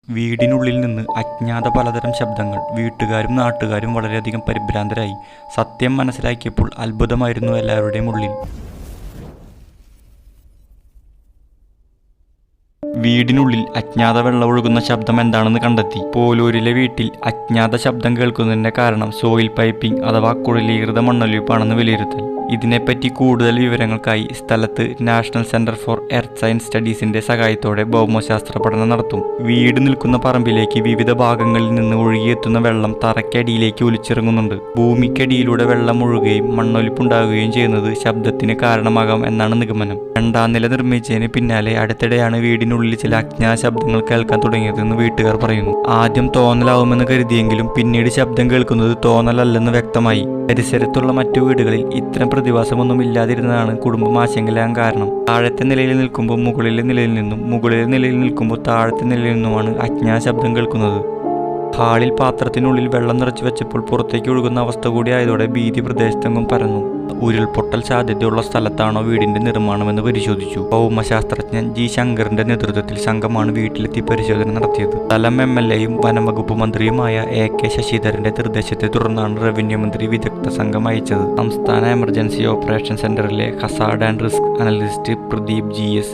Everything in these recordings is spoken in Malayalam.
വീടിനുള്ളിൽ നിന്ന് അജ്ഞാത പലതരം ശബ്ദങ്ങൾ. വീട്ടുകാരും നാട്ടുകാരും വളരെയധികം പരിഭ്രാന്തരായി. സത്യം മനസ്സിലാക്കിയപ്പോൾ അത്ഭുതമായിരുന്നു എല്ലാവരുടെയും ഉള്ളിൽ. വീടിനുള്ളിൽ അജ്ഞാത വെള്ളം ഒഴുകുന്ന ശബ്ദം എന്താണെന്ന് കണ്ടെത്തി. പോലൂരിലെ വീട്ടിൽ അജ്ഞാത ശബ്ദം കേൾക്കുന്നതിന്റെ കാരണം സോയിൽ പൈപ്പിംഗ് അഥവാ കുഴലീകൃത മണ്ണൊലിപ്പാണെന്ന് വിലയിരുത്തൽ. ഇതിനെപ്പറ്റി കൂടുതൽ വിവരങ്ങൾക്കായി സ്ഥലത്ത് national centre for earth science സ്റ്റഡീസിന്റെ സഹായത്തോടെ ഭൗമശാസ്ത്ര പഠനം നടത്തും. വീട് നിൽക്കുന്ന പറമ്പിലേക്ക് വിവിധ ഭാഗങ്ങളിൽ നിന്ന് ഒഴുകിയെത്തുന്ന വെള്ളം തറയ്ക്കടിയിലേക്ക് ഒലിച്ചിറങ്ങുന്നുണ്ട്. ഭൂമിക്കടിയിലൂടെ വെള്ളം ഒഴുകുകയും മണ്ണൊലിപ്പുണ്ടാകുകയും ചെയ്യുന്നത് ശബ്ദത്തിന് കാരണമാകാം എന്നാണ് നിഗമനം. രണ്ടാം നില നിർമ്മിച്ചതിന് പിന്നാലെ അടുത്തിടെയാണ് വീടിനുള്ളിൽ ചില അജ്ഞാത ശബ്ദങ്ങൾ കേൾക്കാൻ തുടങ്ങിയതെന്ന് വീട്ടുകാർ പറയുന്നു. ആദ്യം തോന്നലാവുമെന്ന് കരുതിയെങ്കിലും പിന്നീട് ശബ്ദം കേൾക്കുന്നത് തോന്നലല്ലെന്ന് വ്യക്തമായി. പരിസരത്തുള്ള മറ്റു വീടുകളിൽ ഇത്തരം പ്രതിഭാസമൊന്നും ഇല്ലാതിരുന്നതാണ് കുടുംബം ആശങ്കയിലാകാൻ കാരണം. താഴത്തെ നിലയിൽ നിൽക്കുമ്പോൾ മുകളിലെ നിലയിൽ നിന്നും മുകളിലെ നിലയിൽ നിൽക്കുമ്പോൾ താഴത്തെ നിലയിൽ നിന്നുമാണ് അജ്ഞാത ശബ്ദം കേൾക്കുന്നത്. ഹാളിൽ പാത്രത്തിനുള്ളിൽ വെള്ളം നിറച്ചു വെച്ചപ്പോൾ പുറത്തേക്ക് ഒഴുകുന്ന അവസ്ഥ കൂടി ആയതോടെ ഭീതി പ്രദേശത്തെങ്ങും പരന്നു. ഉരുൾപൊട്ടൽ സാധ്യതയുള്ള സ്ഥലത്താണോ വീടിന്റെ നിർമ്മാണമെന്ന് പരിശോധിച്ചു. ഭൗമശാസ്ത്രജ്ഞൻ ജി ശങ്കറിന്റെ നേതൃത്വത്തിൽ സംഘമാണ് വീട്ടിലെത്തി പരിശോധന നടത്തിയത്. സ്ഥലം MLAയും വനംവകുപ്പ് മന്ത്രിയുമായ AK ശശിധരന്റെ നിർദ്ദേശത്തെ തുടർന്നാണ് റവന്യൂ മന്ത്രി വിദഗ്ധ സംഘം അയച്ചത്. സംസ്ഥാന എമർജൻസി ഓപ്പറേഷൻ സെന്ററിലെ Hazard and risk analyst Pradeep GS,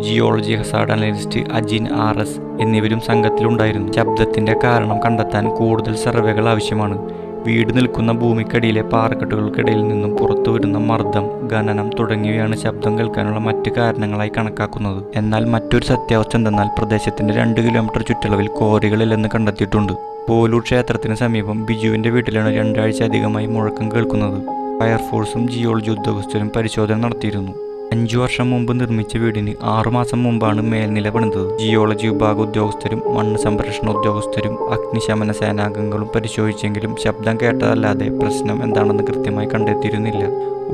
geology Hazard analyst Ajin RS എന്നിവരും സംഘത്തിലുണ്ടായിരുന്നു. ശബ്ദത്തിന്റെ കാരണം കണ്ടെത്താൻ കൂടുതൽ സർവേകൾ ആവശ്യമാണ്. വീട് നിൽക്കുന്ന ഭൂമിക്കടിയിലെ പാറക്കെട്ടുകൾക്കിടയിൽ നിന്നും പുറത്തു വരുന്ന മർദ്ദം, ഖനനം തുടങ്ങിയവയാണ് ശബ്ദം കേൾക്കാനുള്ള മറ്റ് കാരണങ്ങളായി കണക്കാക്കുന്നത്. എന്നാൽ മറ്റൊരു സത്യാവസ്ഥ എന്തെന്നാൽ പ്രദേശത്തിന്റെ 2 കിലോമീറ്റർ ചുറ്റളവിൽ ക്വാറികളില്ലെന്ന് കണ്ടെത്തിയിട്ടുണ്ട്. പോലൂർ ക്ഷേത്രത്തിന് സമീപം ബിജുവിന്റെ വീട്ടിലാണ് 2 ആഴ്ചയധികമായി മുഴക്കം കേൾക്കുന്നത്. ഫയർഫോഴ്സും ജിയോളജി ഉദ്യോഗസ്ഥരും പരിശോധന നടത്തിയിരുന്നു. 5 വർഷം മുമ്പ് നിർമ്മിച്ച വീടിന് 6 മാസം മുമ്പാണ് മേൽനില പണിതത്. ജിയോളജി വിഭാഗ ഉദ്യോഗസ്ഥരും മണ്ണ് സംരക്ഷണ ഉദ്യോഗസ്ഥരും അഗ്നിശമന സേനാംഗങ്ങളും പരിശോധിച്ചെങ്കിലും ശബ്ദം കേട്ടതല്ലാതെ പ്രശ്നം എന്താണെന്ന് കൃത്യമായി കണ്ടെത്തിയിരുന്നില്ല.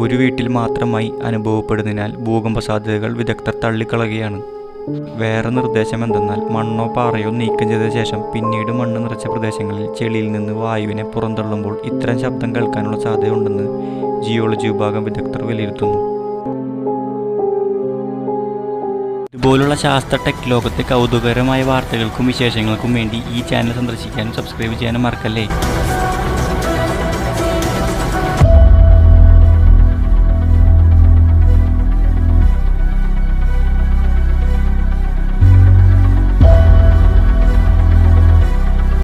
ഒരു വീട്ടിൽ മാത്രമായി അനുഭവപ്പെടുന്നതിനാൽ ഭൂകമ്പ സാധ്യതകൾ വിദഗ്ധർ തള്ളിക്കളയുകയാണ്. വേറെ നിർദ്ദേശം എന്തെന്നാൽ മണ്ണോ പാറയോ നീക്കം ചെയ്ത ശേഷം പിന്നീട് മണ്ണ് നിറച്ച പ്രദേശങ്ങളിൽ ചെളിയിൽ നിന്ന് വായുവിനെ പുറന്തള്ളുമ്പോൾ ഇത്തരം ശബ്ദം കേൾക്കാനുള്ള സാധ്യതയുണ്ടെന്ന് ജിയോളജി വിഭാഗം വിദഗ്ധർ വിലയിരുത്തുന്നു. ഇതുപോലുള്ള ശാസ്ത്ര ടെക് ലോകത്തെ കൗതുകകരമായ വാർത്തകൾക്കും വിശേഷങ്ങൾക്കും വേണ്ടി ഈ ചാനൽ സന്ദർശിക്കാനും സബ്സ്ക്രൈബ് ചെയ്യാനും മറക്കല്ലേ.